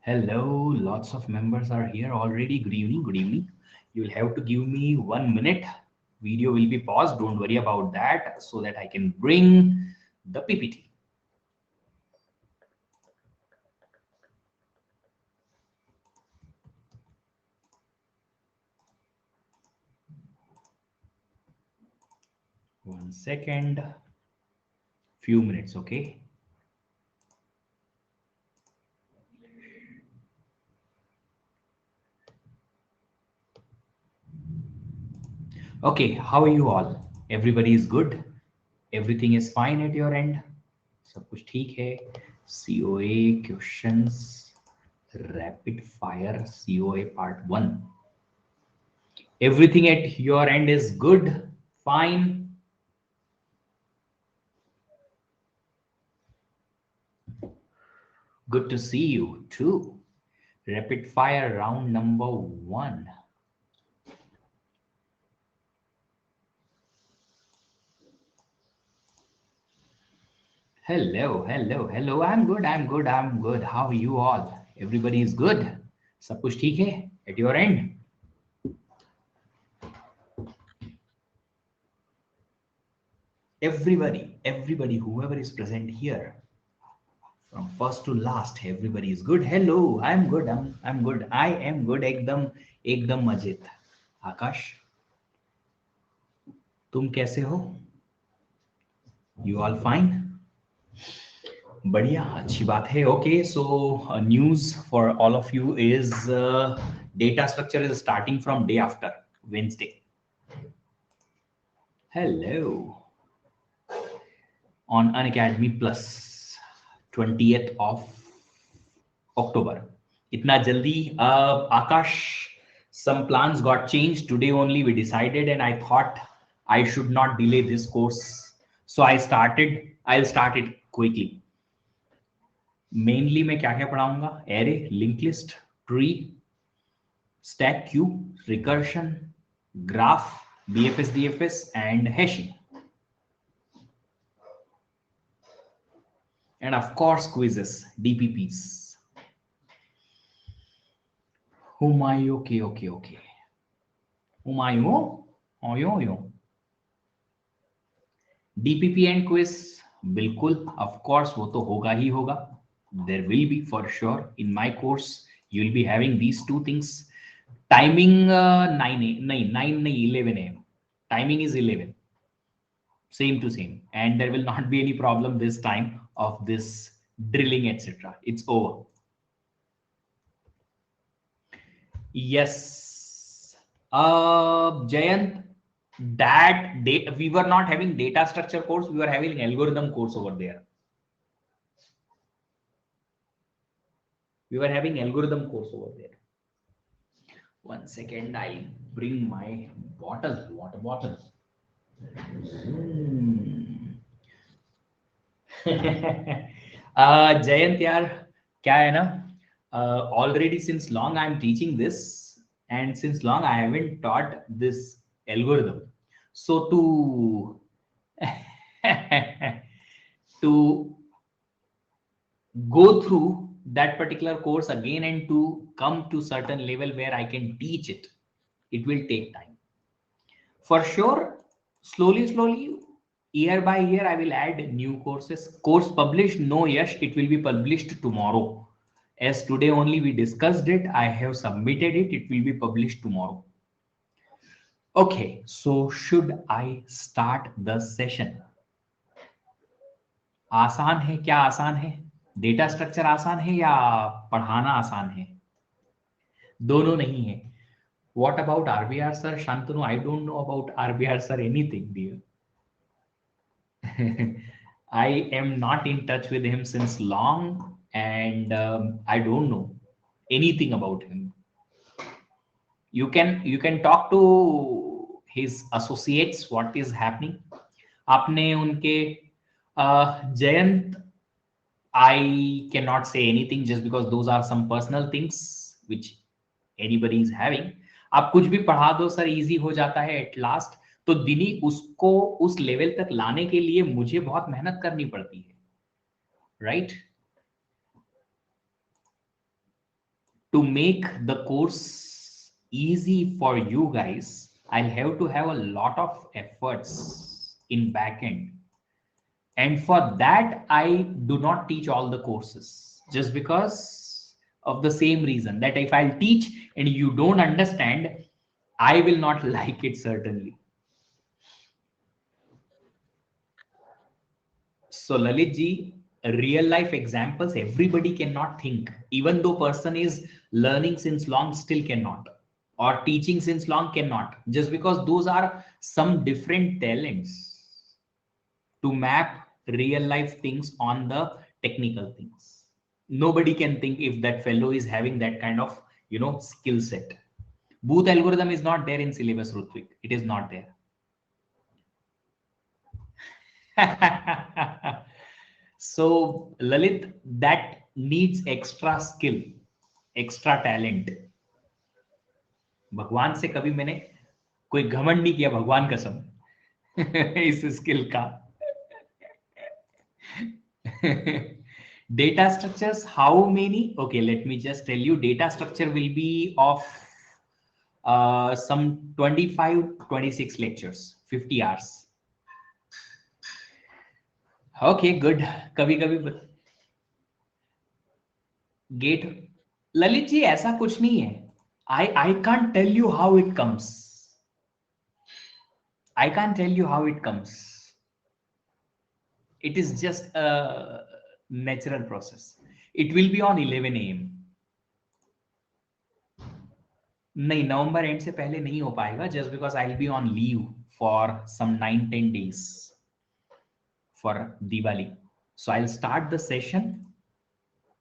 Hello, lots of members are here already. Good evening, good evening. You'll have to give me 1 minute. Video will be paused. Don't worry about that so that I can bring the PPT. One second, few minutes, okay? Okay, how are you all? Everybody is good? Everything is fine at your end? सब कुछ ठीक है? COA questions, rapid fire COA part 1. Everything at your end is good, fine. Good to see you too. Rapid fire round number 1. Hello, hello, hello. I'm good, I'm good, I'm good. How are you all? Everybody is good? सब कुछ ठीक है at your end? Everybody, whoever is present here, from first to last, everybody is good. Hello, I'm good, I'm good. I am good. एकदम मजेद. आकाश, तुम कैसे हो? You all fine? बढ़िया, अच्छी बात है. Okay, so news for all of you is data structure is starting from day after Wednesday. Hello. On Unacademy Plus, 20th of October. Itna jaldi, Akash, some plans got changed. Today only we decided, and I thought I should not delay this course. So I'll start it quickly. Mainly मैं क्या क्या पढ़ाऊंगा? Array, linked list, tree, stack queue, recursion, graph, BFS, DFS, and hashing. And of course, quizzes, DPPs. Humayu, okay. Humayu, yo. DPP and quiz, बिल्कुल, of course, वो तो होगा ही होगा. There will be for sure. In my course, you'll be having these two things. Timing 9 11 a.m. Timing is 11. Same to same, and there will not be any problem this time of this drilling, etc. It's over. Yes, Jayant, that day we were not having data structure course, we were having algorithm course over there. We were having algorithm course over there. 1 second, I'll bring my bottle, water bottle. Jayant यार, क्या है ना, already since long I'm teaching this, and since long I haven't taught this algorithm. So to go through that particular course again and to come to certain level where I can teach it, it will take time. For sure, slowly, year by year, I will add new courses. Course published, no Yash, it will be published tomorrow. As today only we discussed it, I have submitted it, it will be published tomorrow. Okay, so should I start the session? आसान है? क्या आसान है? Data structure आसान है या पढ़ाना आसान है? दोनों नहीं है. What about RBR sir? Shantanu, I don't know about RBR sir anything, dear. I am not in touch with him since long, and I don't know anything about him. You can talk to his associates what is happening. आपने उनके Jayant, I cannot say anything just because those are some personal things which anybody is having. आप कुछ भी पढ़ा दो sir, easy हो जाता है एट लास्ट. तो दिनी उसको उस लेवल तक लाने के लिए मुझे बहुत मेहनत करनी पड़ती है, right? To make the course easy for you guys, I'll have to have a lot of efforts in backend. And for that, I do not teach all the courses just because of the same reason that if I'll teach and you don't understand, I will not like it certainly. So Lalit ji, real life examples, everybody cannot think. Even though person is learning since long, still cannot. Or teaching since long cannot. Just because those are some different talents to map real life things on the technical things. Nobody can think if that fellow is having that kind of, skill set. Booth algorithm is not there in syllabus, Rutvik. It is not there. So Lalit, that needs extra skill, extra talent. भगवान से कभी मैंने कोई घमंड नहीं किया, भगवान कसम इस स्किल का. Data structures, how many? Okay, let me just tell you, data structure will be of some 25-26 lectures, 50 hours. Okay, good. कभी कभी गेट, ललित जी ऐसा कुछ नहीं है. I can't tell you how it comes. I can't tell you how it comes. It is just a natural process. It will be on 11 a.m. नहीं, नवंबर and से पहले नहीं हो पाएगा just because I'll be on leave for some 9-10 days for Diwali. So I'll start the session,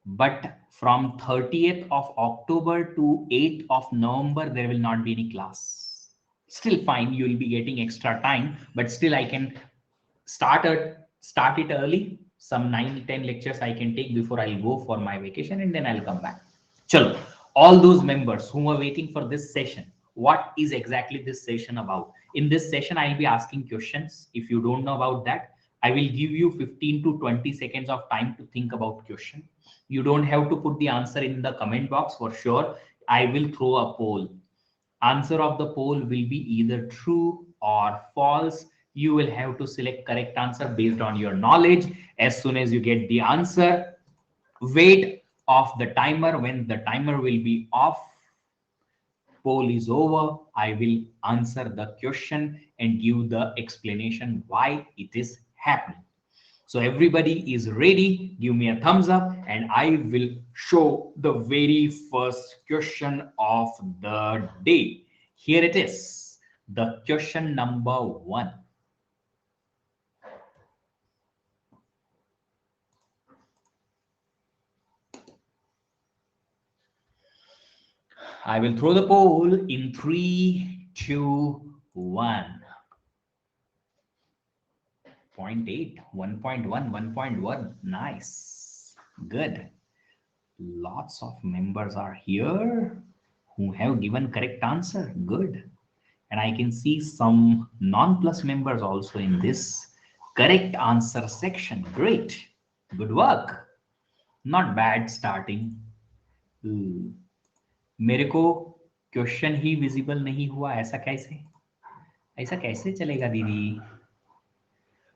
but from 30th of October to 8th of November, there will not be any class. Still fine, you will be getting extra time, but still I can start it early. Some 9-10 lectures I can take before I'll go for my vacation, and then I'll come back. Chalo, all those members who are waiting for this session, what is exactly this session about? In this session, I'll be asking questions. If you don't know about that, I will give you 15 to 20 seconds of time to think about question. You don't have to put the answer in the comment box for sure. I will throw a poll. Answer of the poll will be either true or false. You will have to select correct answer based on your knowledge. As soon as you get the answer, wait off the timer. When the timer will be off, poll is over, I will answer the question and give the explanation why it is happening. So everybody is ready. Give me a thumbs up and I will show the very first question of the day. Here it is. The question number 1. I will throw the poll in 3, 2, 1. 0.8, 1.1, 1.1. Nice. Good. Lots of members are here who have given correct answer. Good. And I can see some non-plus members also in this correct answer section. Great. Good work. Not bad starting. मेरे को question ही visible नहीं हुआ, ऐसा कैसे चलेगा दीदी?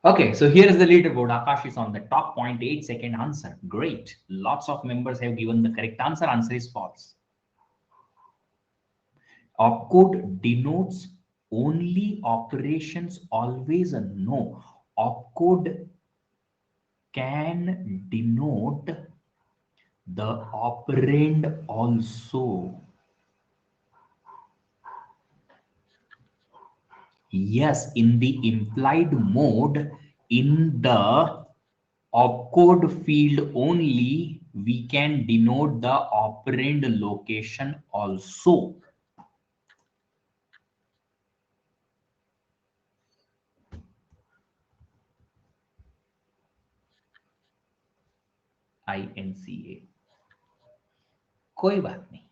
Okay, so here is the leaderboard. Akash is on the top, 0.8 second answer. Great. Lots of members have given the correct answer. Answer is false. Opcode denotes only operations, always a no. Opcode can denote the operand also. Yes, in the implied mode, in the opcode field only, we can denote the operand location also. INCA. कोई बात नहीं.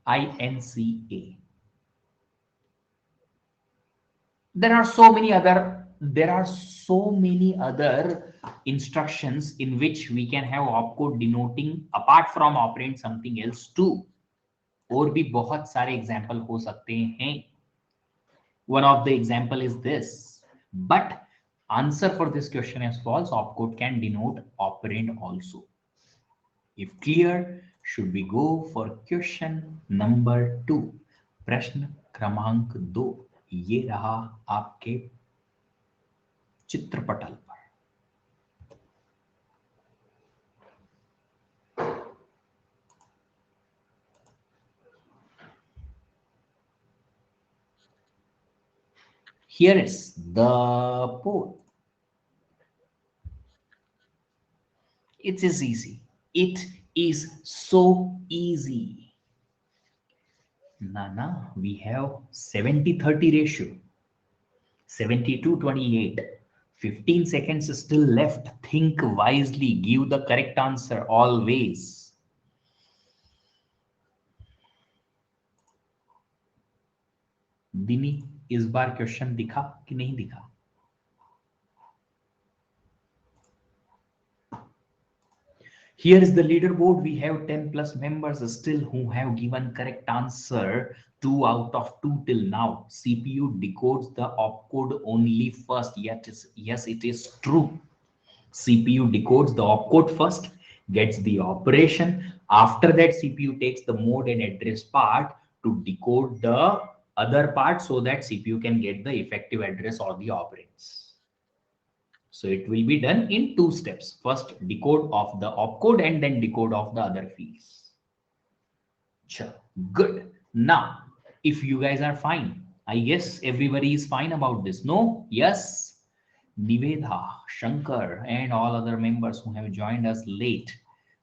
INCA. There are so many other instructions in which we can have opcode denoting apart from operand something else too. और भी बहुत सारे example हो सकते हैं. One of the example is this, but answer for this question is false. Opcode can denote operand also. If clear, should we go for question number 2? प्रश्न क्रमांक 2 ये रहा आपके चित्रपटल पर. Here is the poll. It is easy. It is so easy. Nana, we have 70-30 ratio. 72-28. 15 seconds is still left. Think wisely. Give the correct answer always. दिनी, इस बार question दिखा कि नहीं दिखा? Here is the leaderboard. We have 10 plus members still who have given correct answer. 2 out of 2 till now. CPU decodes the opcode only first. Yes, it is true. CPU decodes the opcode first, gets the operation. After that, CPU takes the mode and address part to decode the other part so that CPU can get the effective address or the operands. So it will be done in 2 steps. First, decode of the opcode and then decode of the other fields. Sure. Good. Now, if you guys are fine, I guess everybody is fine about this. No? Yes? Nivedha, Shankar, and all other members who have joined us late.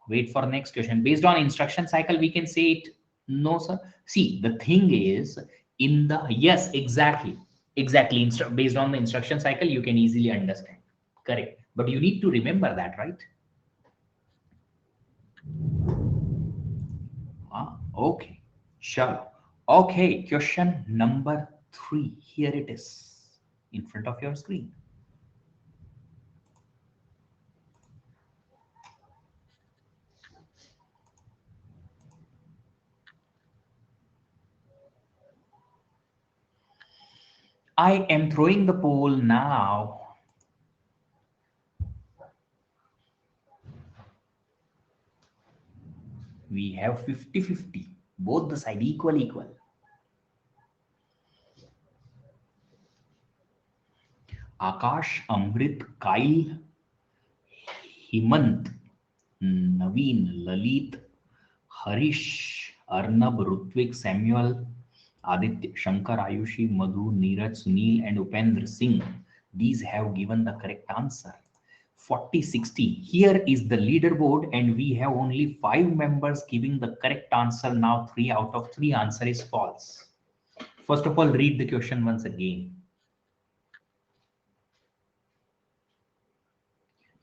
Wait for next question. Based on instruction cycle, we can say it. No, sir. See, the thing is, in the, yes, exactly. Based on the instruction cycle, you can easily understand. Correct. But you need to remember that, right? Okay. Sure. Okay. Question number 3. Here it is in front of your screen. I am throwing the poll now. We have 50-50, both the side equal. Akash, Amrit, Kyle, Himant, Naveen, Lalit, Harish, Arnab, Rutvik, Samuel, Aditya, Shankar, Ayushi, Madhu, Neeraj, Sunil, and Upendra Singh. These have given the correct answer. 40-60. Here is the leaderboard, and we have only 5 members giving the correct answer. Now 3 out of 3 answer is false. First of all, read the question once again.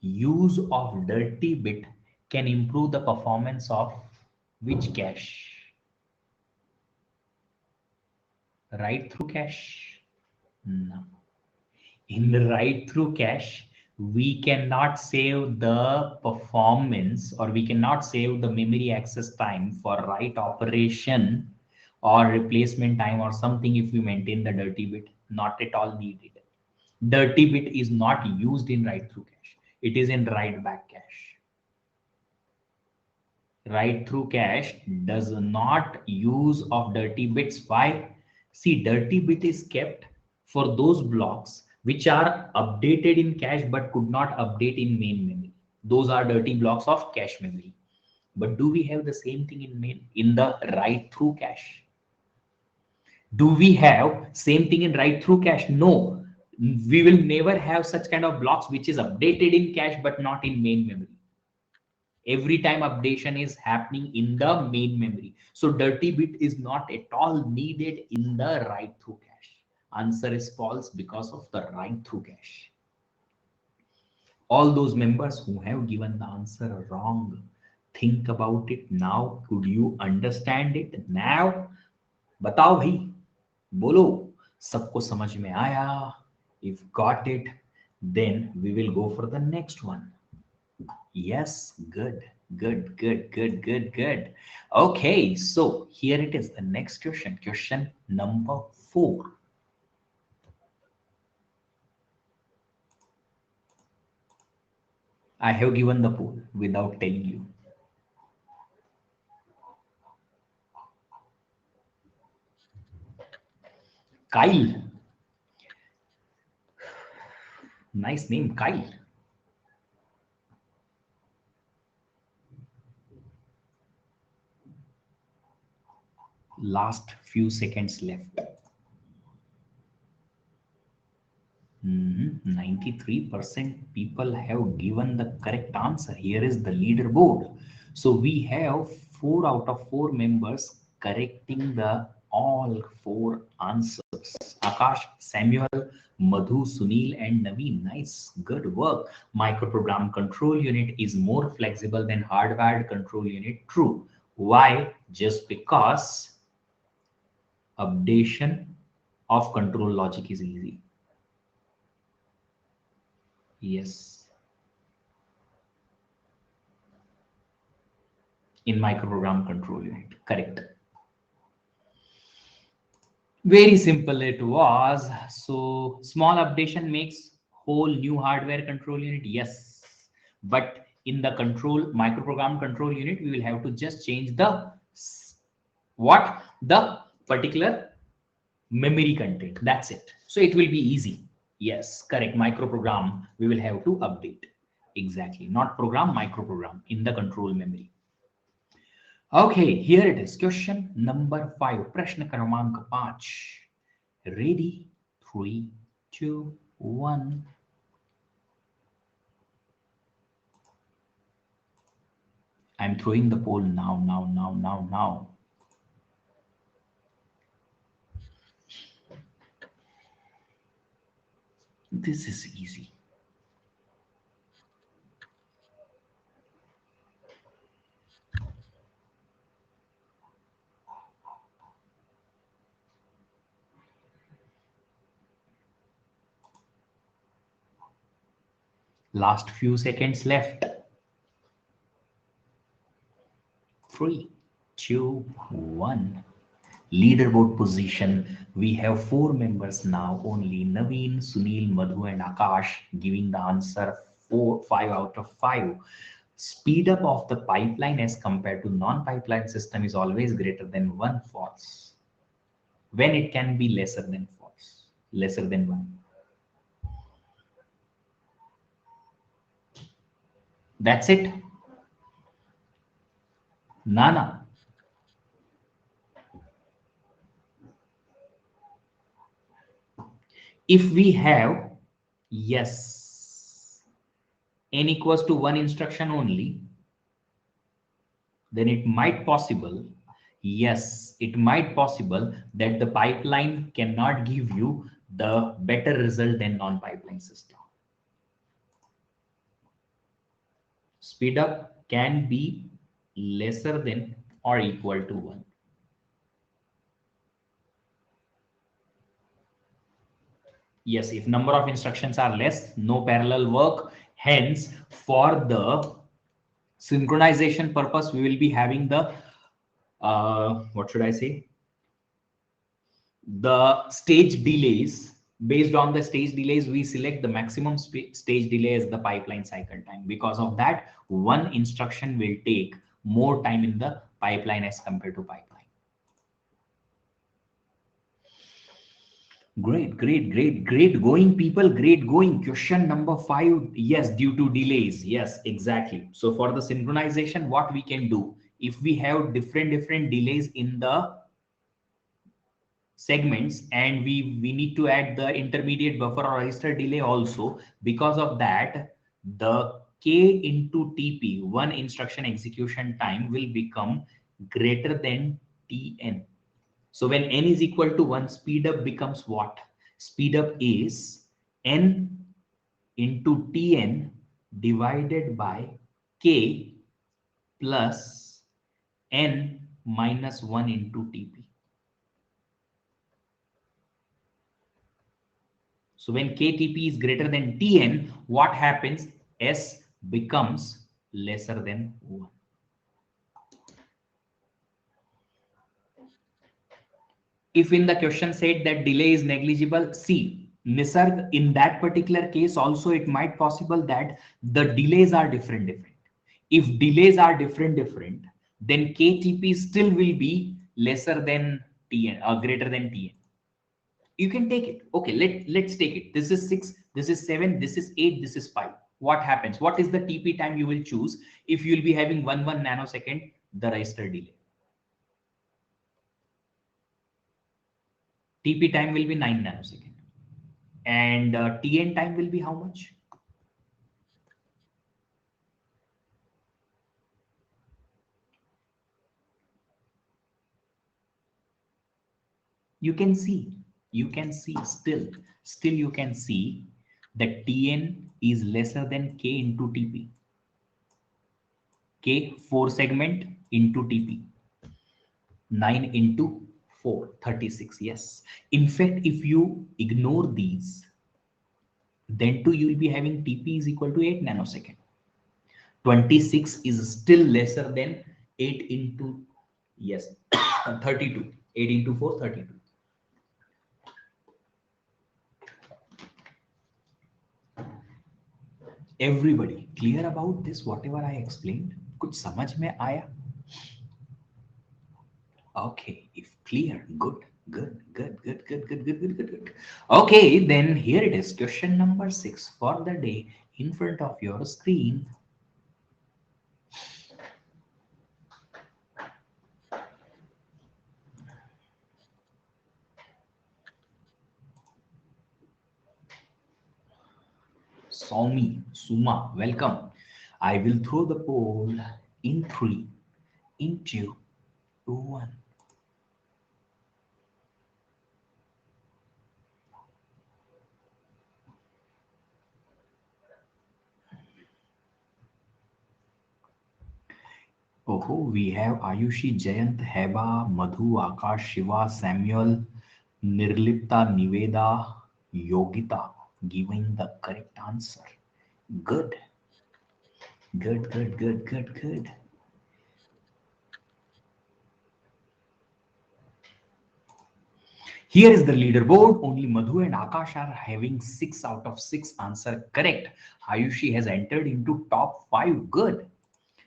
Use of dirty bit can improve the performance of which cache? Write through cache? No. In the write through cache, we cannot save the performance, or we cannot save the memory access time for write operation or replacement time or something if we maintain the dirty bit. Not at all needed. Dirty bit is not used in write through cache. It is in write back cache. Write through cache does not use of dirty bits. Why? See, dirty bit is kept for those blocks which are updated in cache but could not update in main memory. Those are dirty blocks of cache memory. But do we have the same thing in the write through cache? Do we have same thing in write through cache? No. We will never have such kind of blocks which is updated in cache but not in main memory. Every time updation is happening in the main memory. So dirty bit is not at all needed in the write through cache. Answer is false because of the write through cache. All those members who have given the answer wrong, think about it now. Could you understand it now? बताओ भाई, बोलो, सबको समझ में आया? If got it, Then we will go for the next one. Yes, good, good, good, good, good, good. Okay, so here it is. The next question, question number 4. I have given the poll without telling you. Kyle. Nice name, Kyle. Last few seconds left. 93% people have given the correct answer. Here is the leaderboard. So we have 4 out of 4 members correcting the all 4 answers. Akash, Samuel, Madhu, Sunil, and Naveen. Nice, good work. Microprogram control unit is more flexible than hardwired control unit. True. Why? Just because updation of control logic is easy. Yes. In microprogram control unit. Correct. Very simple it was. So small updation makes whole new hardware control unit. Yes. But in the control microprogram control unit, we will have to just change the what? The particular memory content. That's it. So it will be easy. Yes, correct. Microprogram we will have to update. Exactly. Not program, microprogram in the control memory. Okay, here it is. Question number 5. Prashna क्रमांक 5. Ready? 3, 2, 1. I'm throwing the poll now. This is easy. Last few seconds left. 3, 2, 1. Leaderboard position. We have 4 members now. Only Naveen, Sunil, Madhu, and Akash giving the answer 5 out of 5. Speed up of the pipeline as compared to non-pipeline system is always greater than 1 false. When it can be lesser than false, lesser than 1. That's it. Nana. If we have, yes, n equals to 1 instruction only, then it might possible, yes, it might possible that the pipeline cannot give you the better result than non-pipeline system. Speed up can be lesser than or equal to 1. Yes, if number of instructions are less, no parallel work. Hence, for the synchronization purpose, we will be having the, what should I say? The stage delays. Based on the stage delays, we select the maximum stage delay as the pipeline cycle time. Because of that, one instruction will take more time in the pipeline as compared to pipeline. Great going, people. Great going. Question number 5. Yes, due to delays. Yes, exactly. So for the synchronization, what we can do, if we have different delays in the segments, and we need to add the intermediate buffer or register delay also, because of that, the k into tp, one instruction execution time, will become greater than tn. So when n is equal to 1, speed up becomes what? Speed up is n into tn divided by k plus n minus 1 into tp. So when KTP is greater than Tn, what happens? S becomes lesser than 1. If in the question said that delay is negligible, see, Nisarg, in that particular case also it might possible that the delays are different. If delays are different, then KTP still will be lesser than Tn or greater than Tn. You can take it. Okay, let's take it. This is 6, this is 7, this is 8, this is 5. What happens? What is the TP time you will choose if you will be having 1 nanosecond the register delay? TP time will be 9 nanosecond. And TN time will be how much? You can see still you can see that Tn is lesser than K into TP. K 4 segment into TP. 9 into 4, 36. Yes. In fact, if you ignore these, then too you will be having TP is equal to 8 nanosecond. 26 is still lesser than 8 into, yes, 32. 8 into 4, 32. Everybody clear about this? Whatever I explained, कुछ समझ में आया? Okay, if clear, good. Okay, then here it is, question number 6 for the day in front of your screen. Soumi, Suma, welcome. I will throw the poll in 3, in 2, 1. Oh, we have Ayushi, Jayant, Heba, Madhu, Akash, Shiva, Samuel, Nirlipta, Niveda, Yogita giving the correct answer. Good. Here is the leaderboard. Only Madhu and Akash are having 6 out of 6 answer correct. Ayushi has entered into top 5. Good.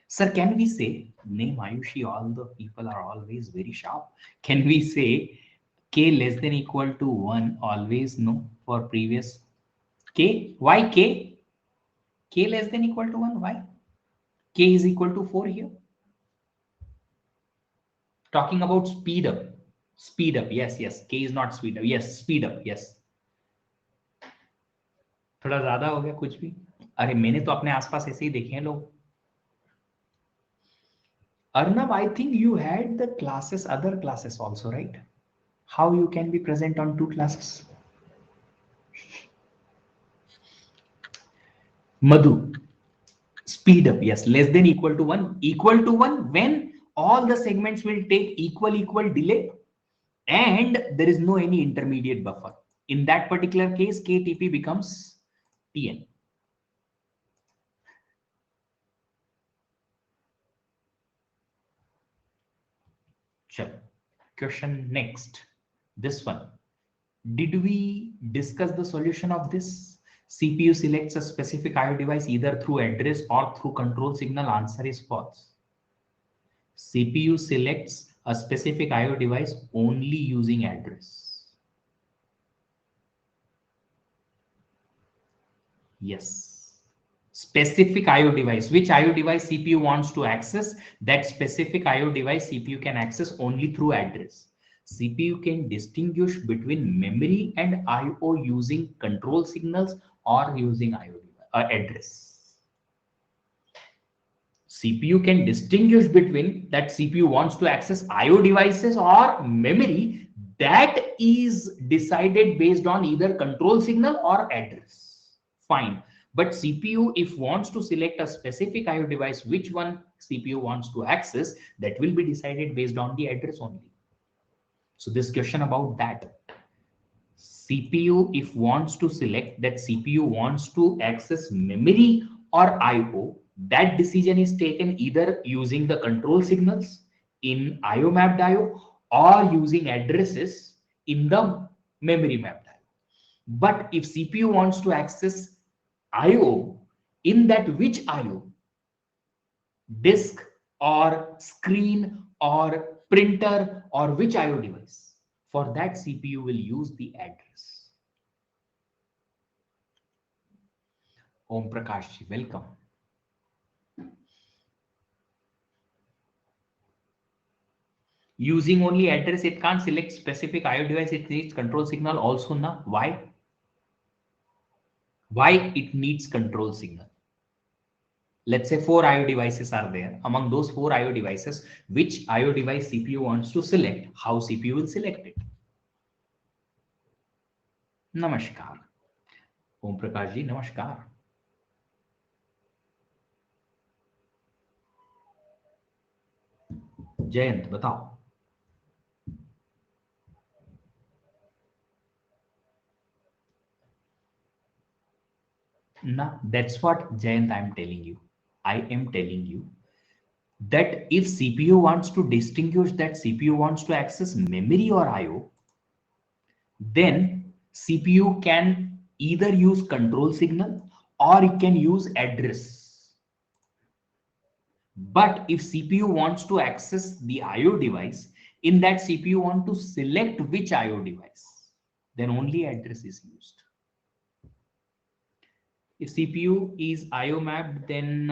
Sir, can we say, name Ayushi, all the people are always very sharp. Can we say K less than equal to 1? Always no for previous. K? Why K? K less than equal to 1? Why? K is equal to 4 here. Talking about speed up. Speed up. Yes. K is not speed up. Yes, speed up. Yes. थोड़ा ज्यादा हो गया कुछ भी. अरे मैंने तो अपने आसपास ऐसे ही देखे हैं लोग. Arnav, I think you had the classes, other classes also, right? How you can be present on 2 classes? Madhu, speed up. Yes, less than equal to 1. Equal to 1 when all the segments will take equal delay and there is no any intermediate buffer. In that particular case, KTP becomes Tn. Sure. Question next. This one. Did we discuss the solution of this? CPU selects a specific IO device either through address or through control signal. Answer is false. CPU selects a specific IO device only using address. Yes. Specific IO device. Which IO device CPU wants to access? That specific IO device CPU can access only through address. CPU can distinguish between memory and IO using control signals or using IO address. CPU can distinguish between that CPU wants to access IO devices or memory. That is decided based on either control signal or address. Fine. But CPU, if wants to select a specific IO device, which one CPU wants to access, that will be decided based on the address only. So this question about that. CPU, if wants to select that CPU wants to access memory or IO, that decision is taken either using the control signals in IO mapped IO or using addresses in the memory mapped IO. But if CPU wants to access IO, in that which IO, disk or screen or printer or which IO device, for that CPU will use the address. Om Prakash ji, welcome. Using only address, it can't select specific IO device. It needs control signal also. Na? Why? Why it needs control signal? Let's say 4 IO devices are there. Among those 4 IO devices, which IO device CPU wants to select? How CPU will select it? Namaskar. Om Prakash ji, namaskar. Jayant, बताओ. Nah, that's what Jayant I'm telling you. I am telling you that if CPU wants to distinguish that CPU wants to access memory or IO, then CPU can either use control signal or it can use address. But if CPU wants to access the IO device, in that CPU want to select which IO device, then only address is used. If CPU is IO mapped, then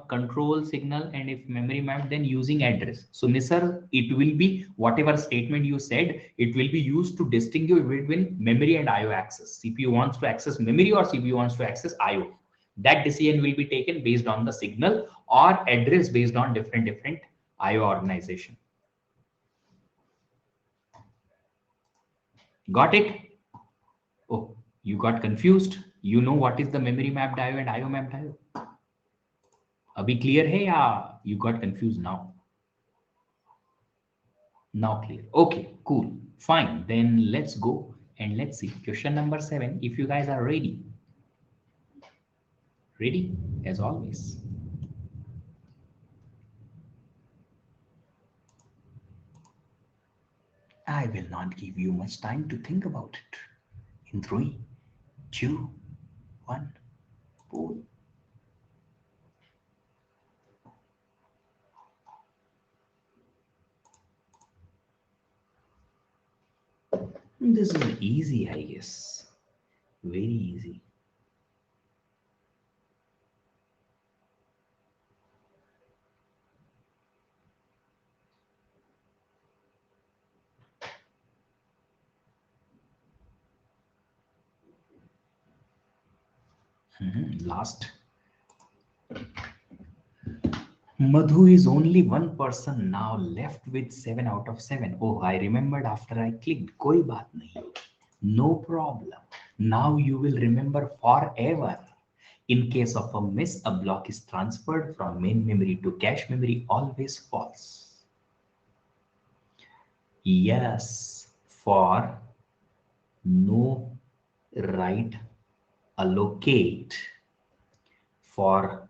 control signal, and if memory mapped, then using address. So Nisar, it will be whatever statement you said, it will be used to distinguish between memory and IO access. CPU wants to access memory or CPU wants to access IO. That decision will be taken based on the signal or address based on different IO organization. Got it? Oh, you got confused. You know what is the memory mapped IO and IO mapped IO? Abhi clear hai ya you got confused now? Now clear. Okay, cool. Fine. Then let's go and let's see question number 7. If you guys are ready. Ready as always. I will not give you much time to think about it. In 3, 2, 1, boom. This is easy, I guess. Very easy. Last. Madhu is only one person now left with 7 out of 7. Oh, I remembered after I clicked. Koi baat nahi. No problem. Now you will remember forever. In case of a miss, a block is transferred from main memory to cache memory. Always false. Yes, for no write allocate, for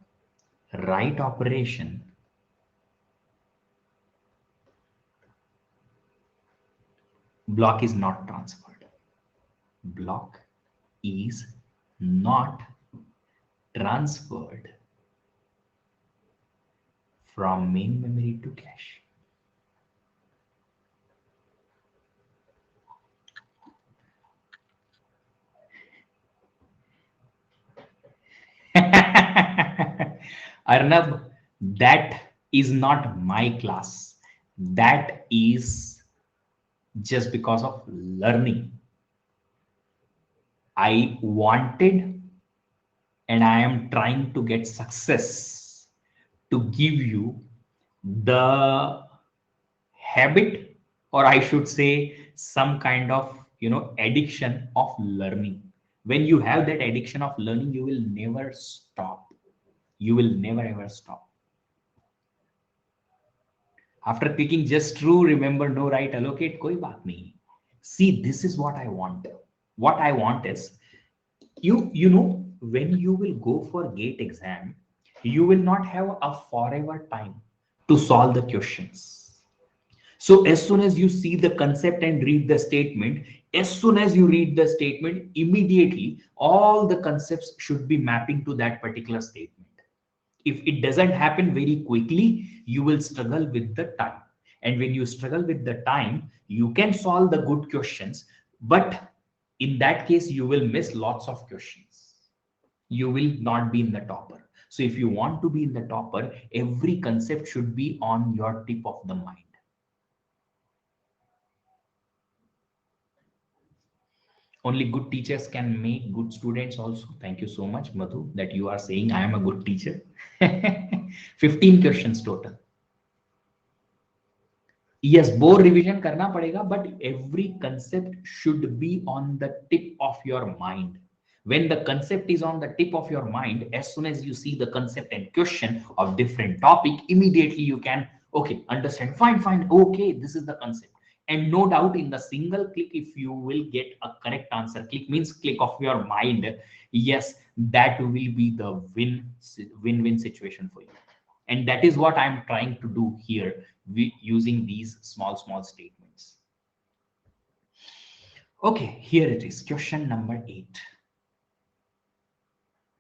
write operation, block is not transferred. Block is not transferred from main memory to cache. Arnab, that is not my class. That is just because of learning. I wanted and I am trying to get success to give you the habit, or I should say some kind of addiction of learning. When you have that addiction of learning, you will never stop. You will never ever stop. After clicking just true, remember no write allocate, koi baat nahi. See, this is what I want. what I want is, you know, when you will go for gate exam, you will not have a forever time to solve the questions. So as soon as you see the concept and read the statement, as soon as you read the statement, immediately all the concepts should be mapping to that particular statement. If it doesn't happen very quickly, you will struggle with the time. And when you struggle with the time, you can solve the good questions, but in that case, you will miss lots of questions. You will not be in the topper. So if you want to be in the topper, every concept should be on your tip of the mind. Only good teachers can make good students also. Thank you so much, Madhu, that you are saying I am a good teacher. 15 questions total. Yes, more revision करना पड़ेगा, but every concept should be on the tip of your mind. When the concept is on the tip of your mind, as soon as you see the concept and question of different topic, immediately you can, okay, understand, fine, okay, this is the concept. And no doubt in the single click, if you will get a correct answer, click means click of your mind, yes, that will be the win-win situation for you. And that is what I'm trying to do here, using these small statements. Okay, here it is, question number 8.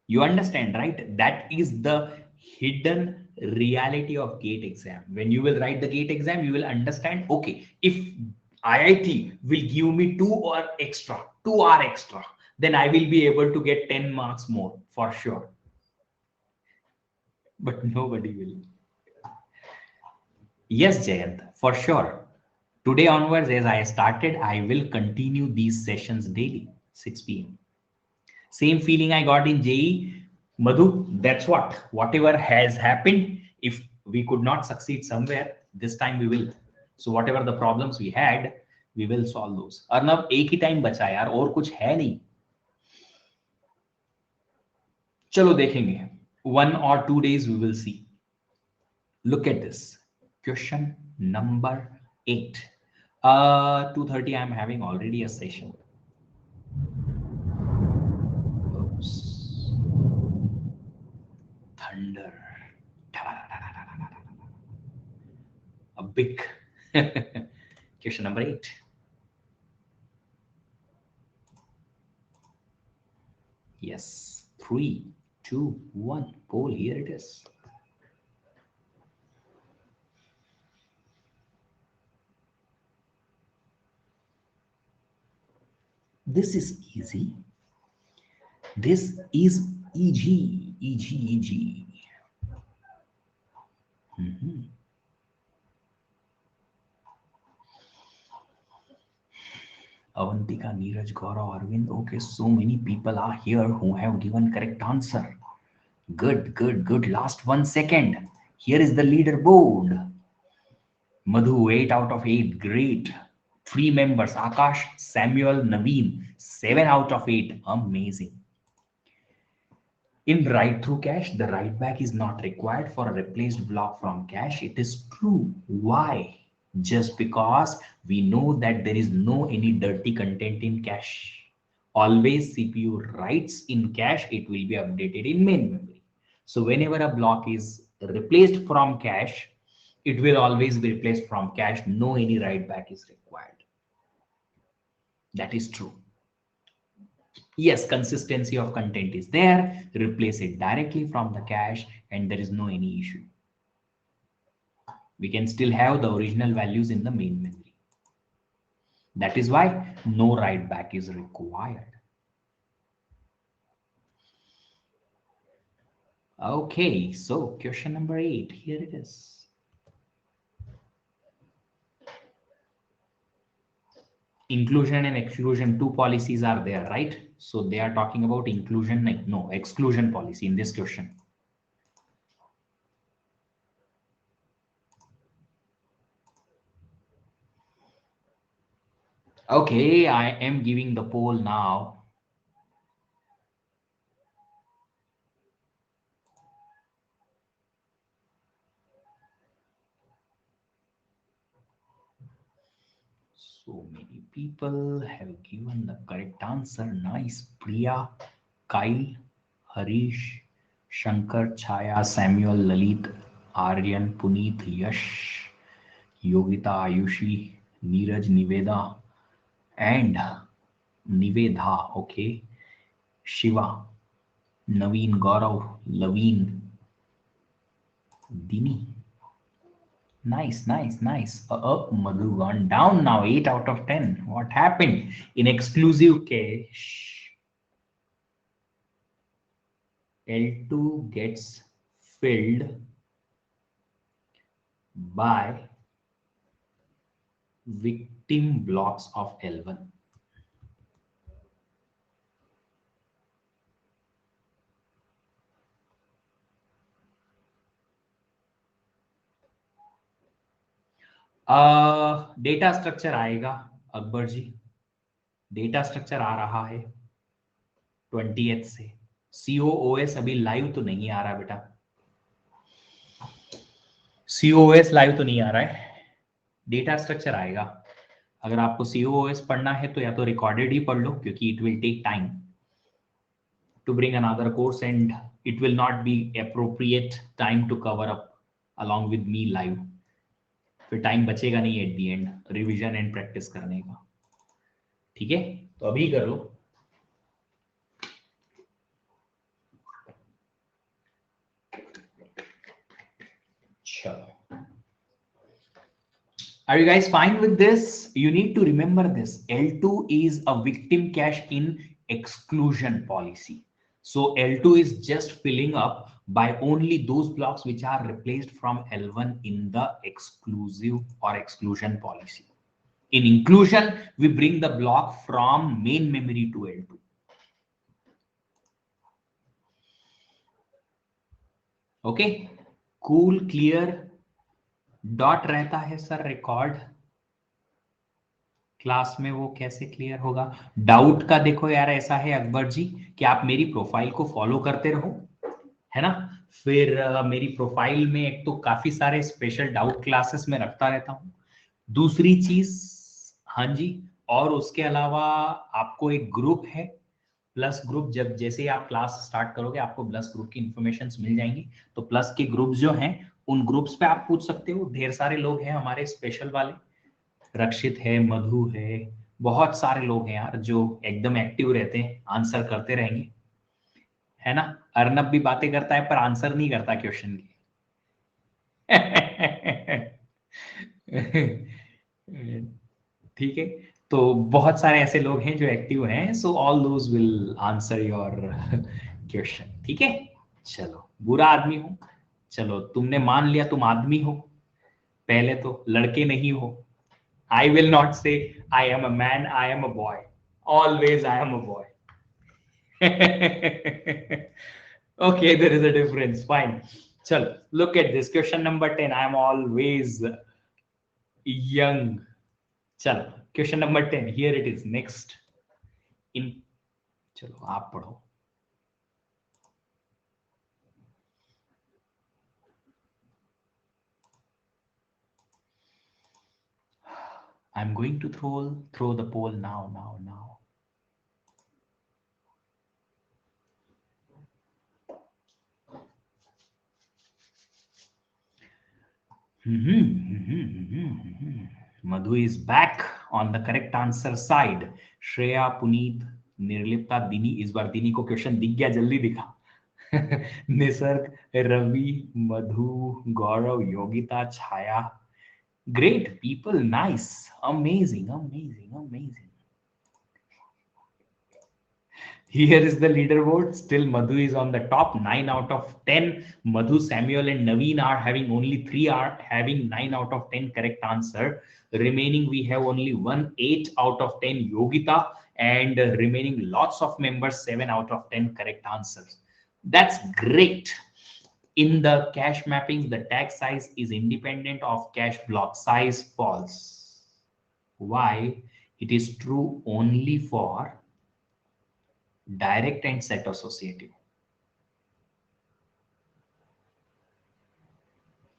You understand, right? That is the hidden reality of gate exam. When you will write the gate exam, you will understand, okay, if IIT will give me 2 hour extra, then I will be able to get 10 marks more for sure. But nobody will. Yes, Jayant, for sure. Today onwards, as I started, I will continue these sessions daily, 6 p.m. Same feeling I got in JE. Madhu, that's whatever has happened, if we could not succeed somewhere, this time we will. So whatever the problems we had, we will solve those. Arnab एक ही time बचा है यार, और कुछ है नहीं. चलो देखेंगे. 1 or 2 days we will see. Look at this. Question number 8. 2:30 I'm having already a session. Oops. Thunder. A big question number 8. Yes, 3, 2, 1. Poll, here it is. This is easy. This is EG. Avantika, Neeraj, Gaurav, Arvind. Okay, so many people are here who have given correct answer. Good. Last 1 second. Here is the leaderboard. Madhu, 8 out of 8. Great. 3 members, Akash, Samuel, Naveen. 7 out of 8. Amazing. In write through cache, the write back is not required for a replaced block from cache. It is true. Why? Just because we know that there is no any dirty content in cache. Always CPU writes in cache, it will be updated in main memory. So whenever a block is replaced from cache, it will always be replaced from cache. No any write back is required. That is true. Yes, consistency of content is there. Replace it directly from the cache and there is no any issue. We can still have the original values in the main memory. That is why no write back is required. Okay, so question number 8, here it is. Inclusion and exclusion, 2 policies are there, right? So they are talking about inclusion, no, exclusion policy in this question. Okay, I am giving the poll now. So many people have given the correct answer. Nice. Priya, Kyle, Harish, Shankar, Chaya, Samuel, Lalit, Aryan, Puneet, Yash, Yogita, Ayushi, Neeraj, Niveda, and Nivedha. Okay. Shiva, Naveen, Gaurav, Laveen, Dini. Nice, nice, nice. Madhu gone down now. 8 out of 10. What happened? In exclusive cache, L2 gets filled by victim blocks of L1. Data structure आएगा अकबर जी, data structure आ रहा है 20th से। COOS अभी live तो नहीं आ रहा बेटा, COOS live तो नहीं आ रहा है, डेटा स्ट्रक्चर आएगा। अगर आपको COOS पढ़ना है तो या तो रिकॉर्डेड ही पढ़ लो, क्योंकि it will take time to bring another course and it will not be appropriate time to cover up along with me live. फिर टाइम बचेगा नहीं at the end revision and practice करने का। ठीक है, तो अभी कर लो। चलो, are you guys fine with this? You need to remember this. L2 is a victim cache in exclusion policy. So L2 is just filling up by only those blocks which are replaced from L1 in the exclusive or exclusion policy. In inclusion, we bring the block from main memory to L2. Okay, cool, clear. Dot रहता है sir record class में, वो कैसे clear होगा? Doubt का देखो यार, ऐसा है अकबर जी कि आप मेरी प्रोफाइल को फॉलो करते रहो, है ना। फिर मेरी प्रोफाइल में एक तो काफी सारे स्पेशल डाउट क्लासेस में रखता रहता हूँ। दूसरी चीज, हाँ जी, और उसके अलावा आपको एक ग्रुप है, प्लस ग्रुप। जब जैसे ही आप क्लास स्टार्ट करोगे आपको प्लस ग्रुप की इंफॉर्मेशन मिल जाएंगी। तो प्लस के ग्रुप जो हैं उन ग्रुप्स पे आप पूछ सकते हो, ढेर सारे लोग हैं हमारे स्पेशल वाले, रक्षित है, मधु है, बहुत सारे लोग हैं यार जो एकदम एक्टिव रहते हैं, आंसर करते रहेंगे, है ना। अर्नब भी बातें करता है पर आंसर नहीं करता क्वेश्चन की। ठीक है, तो बहुत सारे ऐसे लोग हैं जो एक्टिव हैं, so all those will answer your question. ठीक है, चलो, बुरा आदमी हूं, चलो तुमने मान लिया तुम आदमी हो, पहले तो लड़के नहीं हो। I will not say I am a man, I am a boy. Always I am a boy. Okay, there is a difference. Fine. Chalo, look at this. Question number 10. I am always young. Chalo, question number 10. Here it is. Next. In chalo, aap padho. I'm going to throw the poll now. Madhu is back on the correct answer side. Shreya, Puneet, निर्लिप्ता, दिनी। इस बार दिनी को question दिख गया, जल्दी दिखा। निसर्ग, रवि, मधु, गौरव, योगिता, छाया। Great people, nice, amazing. Here is the leaderboard. Still, Madhu is on the top, 9 out of 10. Madhu, Samuel, and Naveen are having only 3 are having 9 out of 10 correct answer. Remaining, we have only 8 out of 10 Yogita, and remaining lots of members 7 out of 10 correct answers. That's great. In the cache mappings, the tag size is independent of cache block size. False. Why? It is true only for direct and set associative.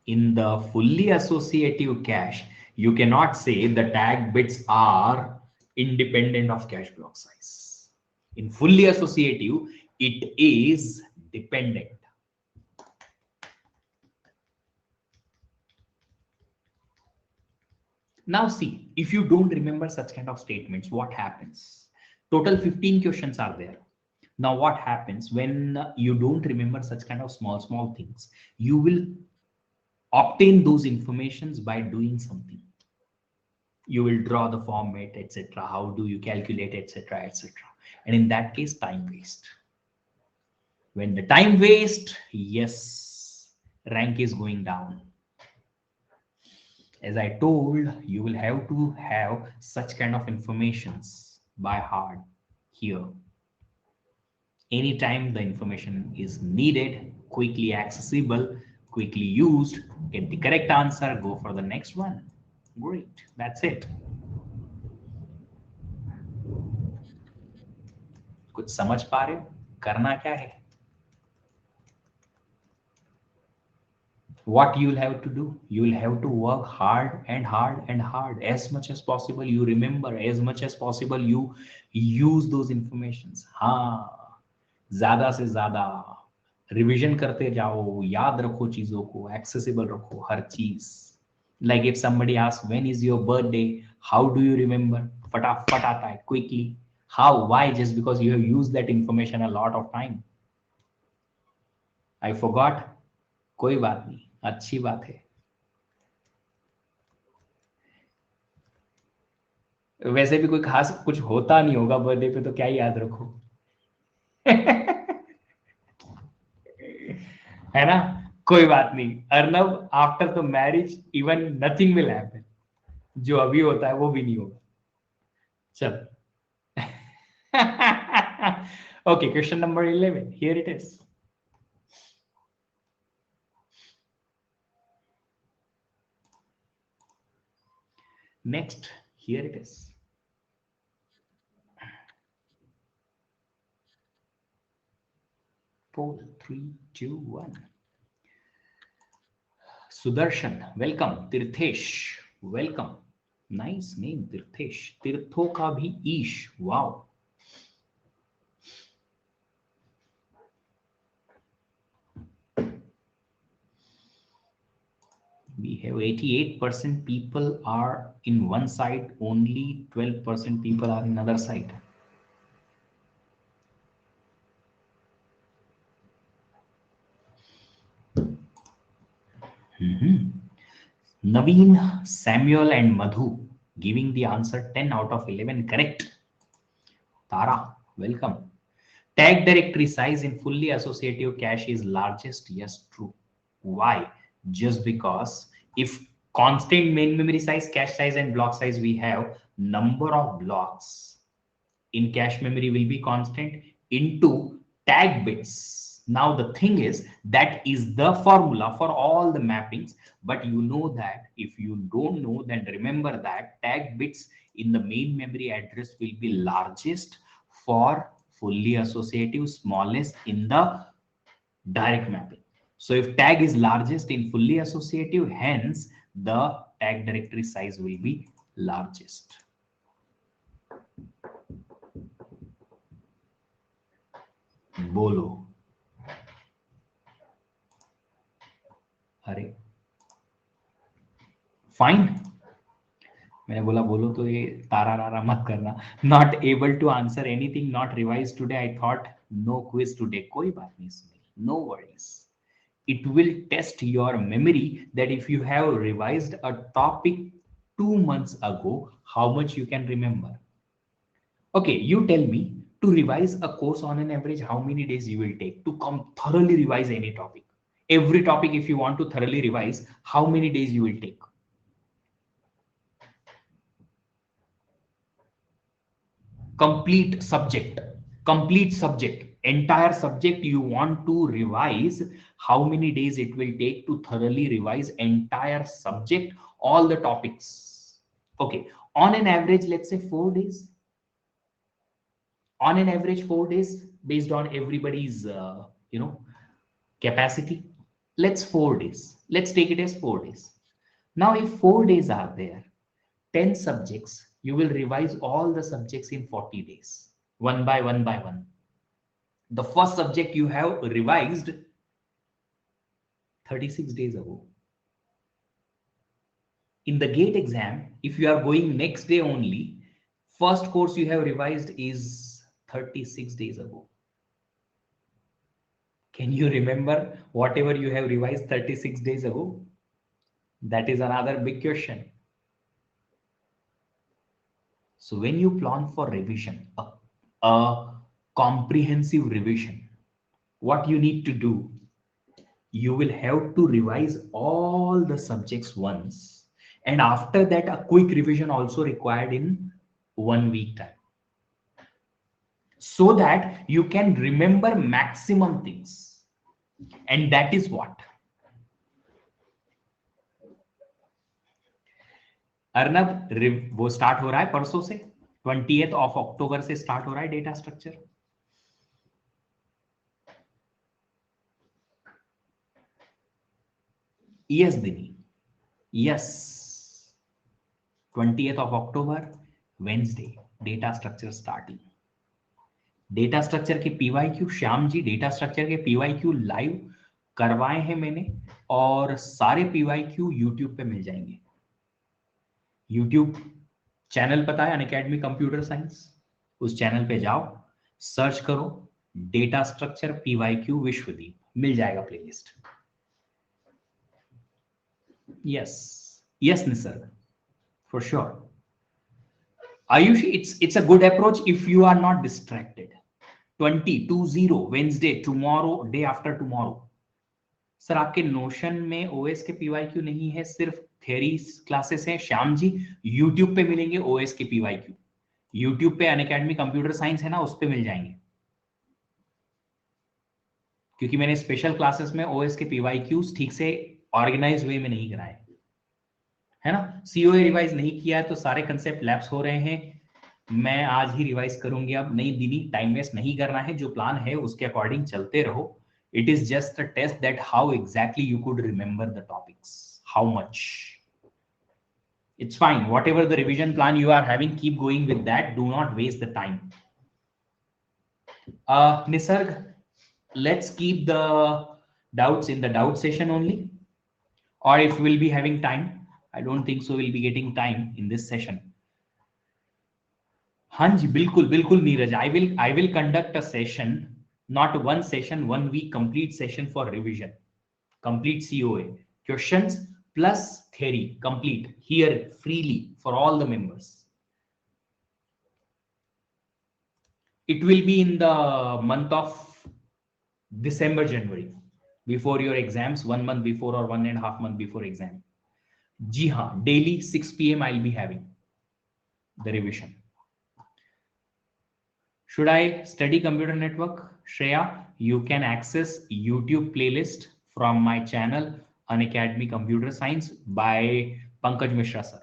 In the fully associative cache, You cannot say the tag bits are independent of cache block size. In fully associative, it is dependent. Now see, if you don't remember such kind of statements, what happens? Total 15 questions are there. Now what happens when you don't remember such kind of small things? You will obtain those informations by doing something. You will draw the format, etc. How do you calculate, etc., etc. And in that case, time waste. When the time waste, yes, rank is going down. As I told, you will have to have such kind of informations by heart here. Anytime the information is needed, quickly accessible, quickly used, get the correct answer, go for the next one. Great, that's it. कुछ समझ पा रहे हो? करना क्या है? What you'll have to do? You'll have to work hard and hard and hard. As much as possible, you remember. As much as possible, you use those informations. हाँ, ज़्यादा से ज़्यादा रिविजन करते जाओ, याद रखो चीजों को, एक्सेसिबल रखो हर चीज. Like if somebody asks when is your birthday, how do you remember? फटाफट आता है, quickly. How? Why? Just because you have used that information a lot of time. I forgot. कोई बात नहीं, अच्छी बात है. वैसे भी कोई खास कुछ होता नहीं होगा बर्थडे पे, तो क्या याद रखो. है ना? कोई बात नहीं. Arnav, after the marriage even nothing will happen. जो अभी होता है वो भी नहीं होगा. चल. Okay, question number 11. Here it is. Next, here it is. 4, 3, 2, 1. Sudarshan, welcome. Tirthesh, welcome. Nice name, Tirthesh. तीर्थों का भी ईश. Wow. We have 88% people are in one side, only 12% people are in other side. Naveen, Samuel and Madhu giving the answer 10 out of 11 correct. Tara, welcome. Tag directory size in fully associative cache is largest. Yes, true. Why? Just because if constant main memory size, cache size and block size we have, number of blocks in cache memory will be constant into tag bits. Now the thing is that is the formula for all the mappings, but you know that. If you don't know, then remember that tag bits in the main memory address will be largest for fully associative, smallest in the direct mapping. So if tag is largest in fully associative, hence the tag directory size will be largest. बोलो. अरे fine. मैंने बोला बोलो तो ये तारा रारा मत करना. Not able to answer anything, not revised today. I thought no quiz today. कोई बात नहीं Sunil. No worries. It will test your memory that if you have revised a topic 2 months ago, how much you can remember. Okay, you tell me, to revise a course on an average, how many days you will take to come thoroughly revise any topic? Every topic, if you want to thoroughly revise, how many days you will take? Complete subject, entire subject you want to revise, how many days it will take to thoroughly revise entire subject, all the topics? Okay, on an average, let's say 4 days. On an average 4 days, based on everybody's capacity. Let's 4 days. Let's take it as 4 days. Now if 4 days are there, 10 subjects, you will revise all the subjects in 40 days, one by one by one. The first subject you have revised 36 days ago. In the GATE exam, if you are going next day only, first course you have revised is 36 days ago. Can you remember whatever you have revised 36 days ago? That is another big question. So when you plan for revision, a comprehensive revision, what you need to do, you will have to revise all the subjects once. And after that, a quick revision also required in 1 week time. So that you can remember maximum things. And that is what? Arnab वो start हो रहा है परसों से, 20th of October से start हो रहा है data structure. Yes, Dini. Yes. 20th of October, Wednesday, data structure starting. Data structure के PYQ, Shyam ji data structure के पीवाईक्यू लाइव करवाए हैं मैंने, और सारे पीवाईक्यू यूट्यूब पे मिल जाएंगे. यूट्यूब चैनल पता है अनअकैडमी कंप्यूटर साइंस, उस चैनल पे जाओ, सर्च करो डेटा स्ट्रक्चर पीवाईक्यू विश्वदीप, मिल जाएगा playlist. Yes, yes, Nisarg, for sure. Ayushi, it's a good approach if you are not distracted. 20 Wednesday, tomorrow, day after tomorrow. Sir आपके notion में OS के PYQ नहीं है, सिर्फ थ्योरी क्लासेस हैं. Shyam ji YouTube पे मिलेंगे ओएस के पीवाईक्यू. यूट्यूब पे अनअकैडमी कंप्यूटर साइंस है ना, उस पे मिल जाएंगे, क्योंकि मैंने स्पेशल क्लासेस में ओएस के पीवाईक्यूज ठीक से ऑर्गेनाइज वे में नहीं कराए, है ना. सीओए रिवाइज नहीं किया तो सारे कंसेप्ट लैप्स हो रहे हैं. मैं आज ही रिवाइज करूंगी. अब नहीं दीदी, टाइम वेस्ट नहीं करना है, जो प्लान है उसके अकॉर्डिंग चलते रहो. It is just a test that how exactly you could remember the topics, how much. It's fine, whatever the revision plan you are having, keep going with that, do not waste the time. Nisarg, let's keep the doubts in the doubt session only, or if we'll be having time, I don't think so we'll be getting time in this session. हाँ जी, बिल्कुल बिल्कुल Neeraj, I will conduct a session, not one session, 1 week complete session for revision, complete COA questions plus theory complete here freely for all the members. It will be in the month of December, January, before your exams, 1 month before or 1.5 months before exam. जी हाँ, daily 6 PM I'll be having the revision. Should I study computer network? Shreya, you can access YouTube playlist from my channel Unacademy Computer Science by Pankaj Mishra sir.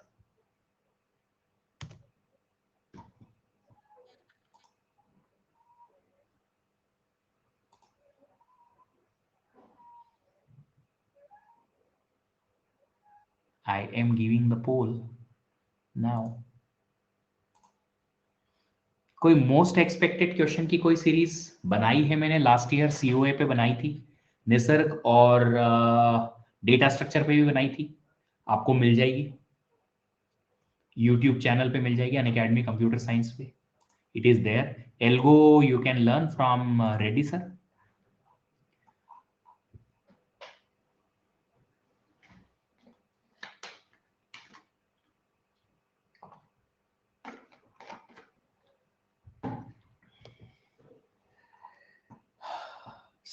I am giving the poll now. कोई most expected question की कोई series बनाई है मैंने, last year COA पे बनाई थी निसर्ग, और डेटा स्ट्रक्चर पे भी बनाई थी, आपको मिल जाएगी यूट्यूब चैनल पे, मिल जाएगी अनअकैडमी कंप्यूटर साइंस पे. It is there. Algo you can learn from Reddy sir.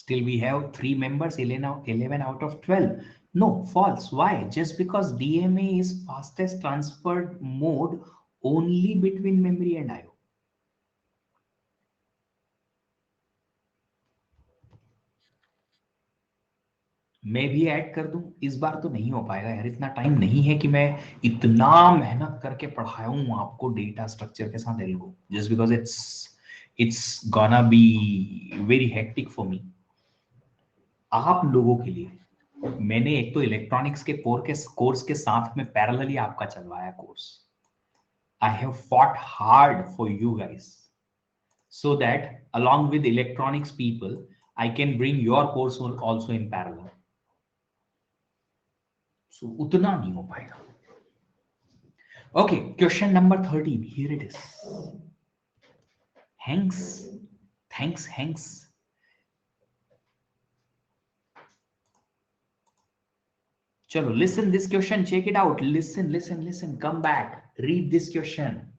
Still we have 3 members, 11 out of 12. No, false. Why? Just because DMA is fastest transferred mode only between memory and IO. मैं भी add कर दूं, इस बार तो नहीं हो पाएगा यार, इतना टाइम नहीं है कि मैं इतना मेहनत करके पढ़ाऊं आपको डेटा स्ट्रक्चर के साथ algo, just because it's gonna be very hectic for me. आप लोगों के लिए मैंने एक तो इलेक्ट्रॉनिक्स के कोर्स के साथ में पैरेलली आपका चलवाया course, I have fought hard for you guys so that along with electronics people, I can bring your course also in parallel. So उतना नहीं हो पाएगा. Okay, question number 13. Here it is. Thanks. Chalo, listen this question, check it out. Listen. Come back. Read this question.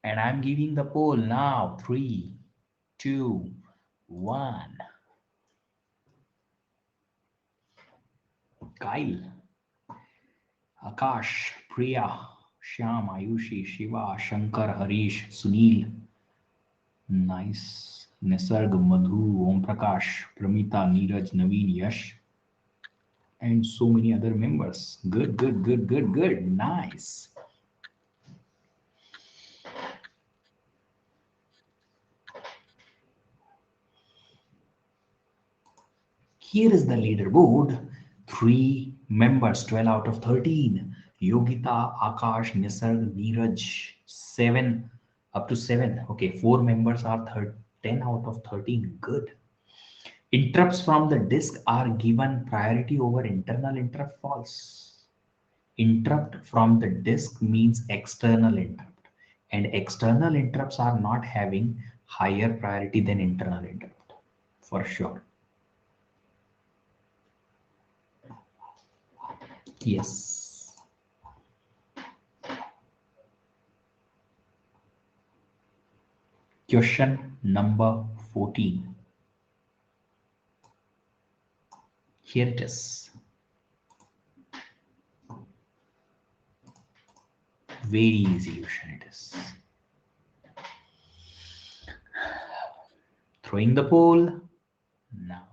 And I'm giving the poll now. 3, 2, 1. Kyle, Akash, Priya, Shyam, Ayushi, Shiva, Shankar, Harish, Sunil. Nice. Nisarg, Madhu, Om Prakash, Pramita, Neeraj, Naveen, Yash, and so many other members. Good. Nice. Here is the leaderboard. 3 members, 12 out of 13. Yogita, Akash, Nisarg, Neeraj, 7 up to 7. Okay, 4 members are 10 out of 13. Good. Interrupts from the disk are given priority over internal interrupt. False. Interrupt from the disk means external interrupt, and external interrupts are not having higher priority than internal interrupt for sure. Yes. Question number 14. Here it is. Very easy question it is. Throwing the poll now.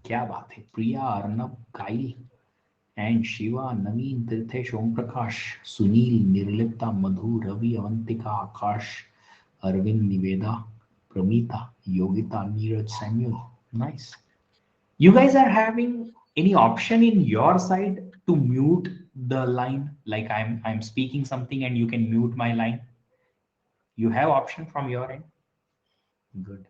क्या बात है. Priya, Arnab, Kyle, and Shiva, Naveen, Tirthesh, Om Prakash, Sunil, Nirlipta, Madhu, Ravi, Avantika, Akash, Arvind, Niveda, Pramita, Yogita, Neeraj, Samuel. Nice. You guys are having any option in your side to mute the line? Like I'm speaking something and you can mute my line. You have option from your end. Good.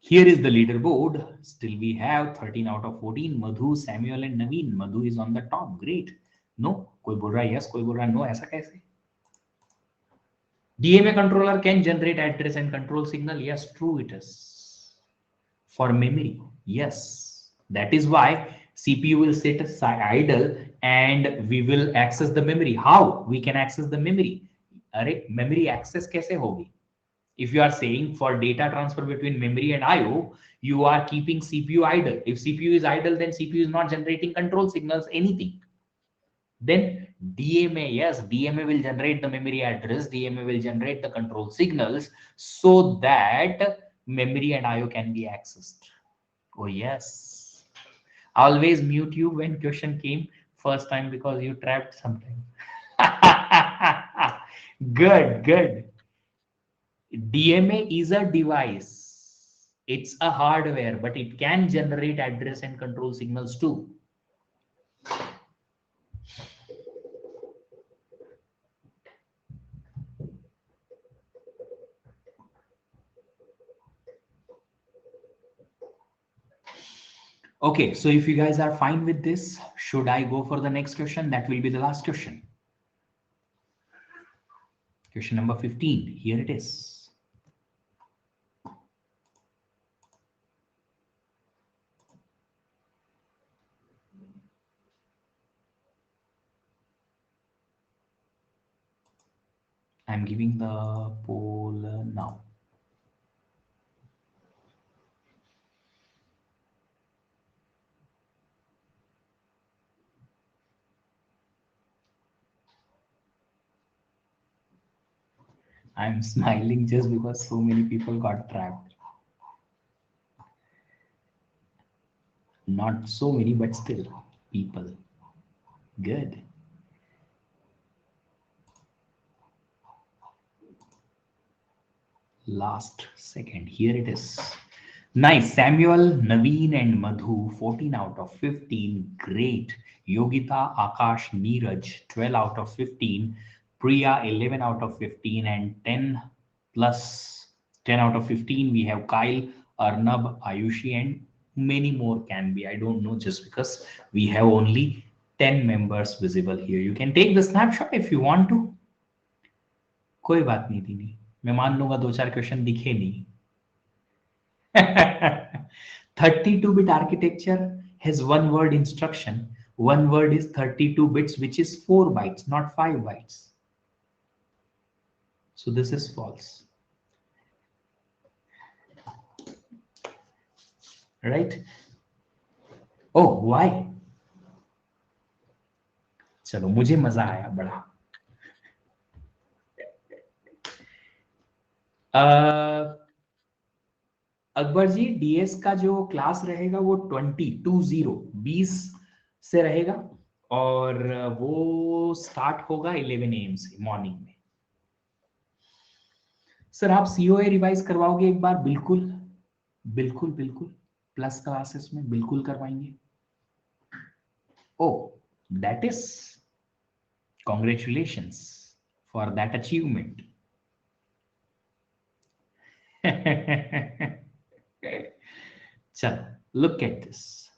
Here is the leaderboard. Still we have 13 out of 14. Madhu, Samuel and Naveen. Madhu is on the top. Great. No, कोई बोल रहा है yes, कोई बोल रहा है no. ऐसा कैसे? DMA controller can generate address and control signal. Yes, true it is. For memory, yes. That is why CPU will sit idle and we will access the memory. How we can access the memory? अरे memory access कैसे होगी? If you are saying for data transfer between memory and IO, you are keeping CPU idle. If CPU is idle, then CPU is not generating control signals, anything. Then DMA, yes, DMA will generate the memory address, DMA will generate the control signals so that memory and IO can be accessed. Oh, yes. Always mute you when question came first time because you trapped something. Good. DMA is a device. It's a hardware, but it can generate address and control signals too. Okay, so if you guys are fine with this, should I go for the next question? That will be the last question. Question number 15. Here it is. I'm giving the poll now. I'm smiling just because so many people got trapped. Not so many, but still people. Good. Last second. Here it is. Nice. Samuel, Naveen, and Madhu, 14 out of 15. Great. Yogita, Akash, Neeraj, 12 out of 15. Priya, 11 out of 15. And 10 plus 10 out of 15. We have Kyle, Arnab, Ayushi, and many more can be. I don't know, just because we have only 10 members visible here. You can take the snapshot if you want to. कोई बात नहीं दीदी, मैं मान लूंगा दो चार question दिखे नहीं. 32-bit architecture has one word instruction. One word is 32 bits, which is 4 bytes, not 5 bytes. So this is false. Right? Oh, why? चलो, मुझे मजा आया बड़ा. अकबर जी, डीएस का जो क्लास रहेगा वो 20 से रहेगा, और वो स्टार्ट होगा 11 AM से मॉर्निंग में. सर आप सीओए रिवाइज करवाओगे एक बार? बिल्कुल बिल्कुल बिल्कुल, प्लस क्लासेस में बिल्कुल करवाएंगे. Oh, that is congratulations for that achievement. चलो, look at this.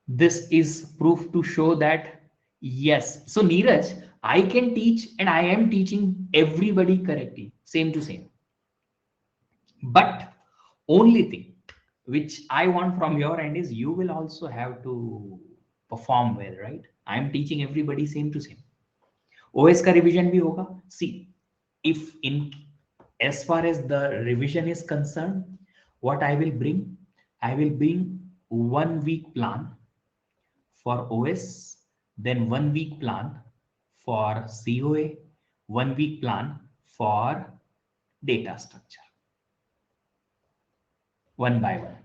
This is proof to show that yes. So Neeraj, I can teach and I am teaching everybody correctly, same to same. But only thing which I want from your end is you will also have to perform well, right? I am teaching everybody same to same. OS का revision भी होगा. See, if in as far as the revision is concerned, what I will bring, I will bring 1 week plan for OS, then 1 week plan for COA, 1 week plan for data structure, one by one.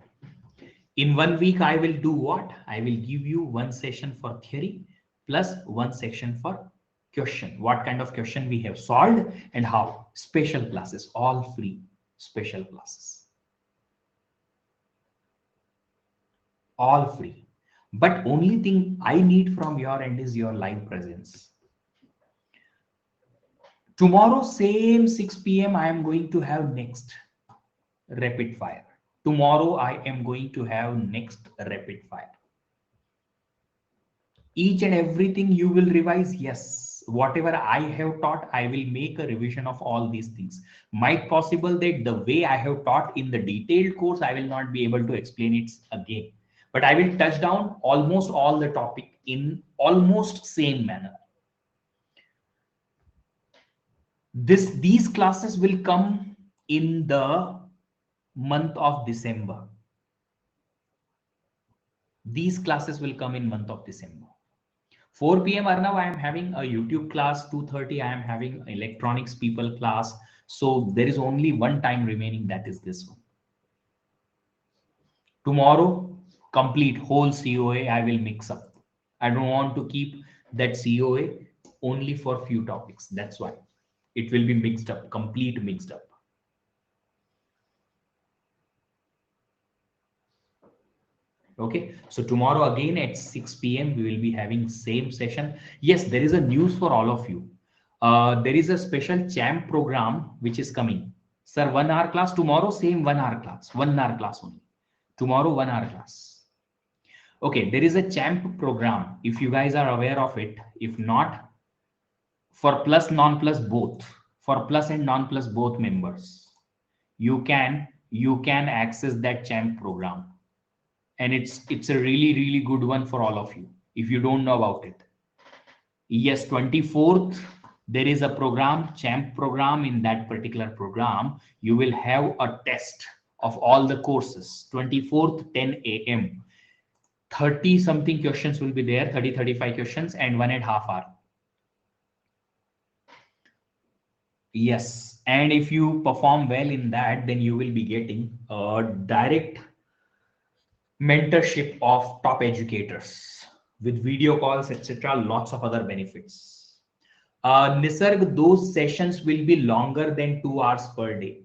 In 1 week, I will do what? I will give you 1 session for theory plus 1 section for question. What kind of question we have solved and how. Special classes, all free special classes. All free. But only thing I need from your end is your live presence. Tomorrow, same 6 PM, I am going to have next rapid fire. Tomorrow, I am going to have next rapid fire. Each and everything you will revise. Yes, whatever I have taught, I will make a revision of all these things. Might possible that the way I have taught in the detailed course, I will not be able to explain it again. But I will touch down almost all the topic in almost same manner. These classes will come in the month of December. These classes will come in month of December. 4 PM Arnav, I am having a YouTube class. 2:30 I am having electronics people class. So there is only one time remaining, that is this one. Tomorrow, complete whole COA I will mix up. I don't want to keep that COA only for few topics. That's why it will be mixed up, complete mixed up. Okay, so tomorrow again at 6 PM we will be having same session. Yes, there is a news for all of you. There is a special champ program which is coming. Sir, 1 hour class tomorrow, same 1 hour class, 1 hour class only. Tomorrow 1 hour class. Okay, there is a champ program. If you guys are aware of it, if not, for plus non-plus both, for plus and non-plus both members, you can access that champ program. And it's a really good one for all of you if you don't know about it. Yes, 24th there is a program, champ program. In that particular program you will have a test of all the courses. 24th 10 AM, 30 something questions will be there, 35 questions, and 1.5 hours. Yes, and if you perform well in that, then you will be getting a direct mentorship of top educators with video calls, etc. Lots of other benefits. Nisarg, those sessions will be longer than 2 hours per day.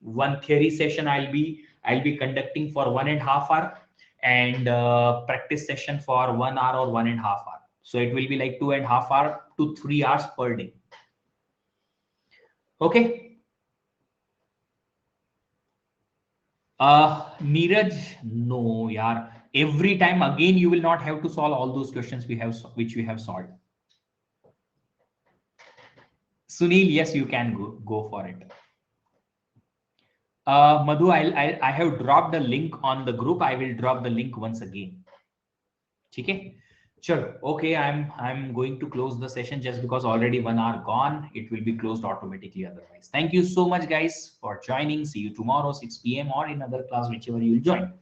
One theory session I'll be conducting for 1.5 hours, and practice session for 1 hour or 1.5 hours. So it will be like 2.5 hours to 3 hours per day. Okay. Neeraj, no, yaar. Every time again you will not have to solve all those questions which we have solved. Sunil, yes, you can go for it. Madhu, I have dropped the link on the group. I will drop the link once again. Okay. Sure. Okay, I'm going to close the session just because already 1 hour gone. It will be closed automatically otherwise. Thank you so much, guys, for joining. See you tomorrow, 6 p.m. or in other class, whichever you'll join.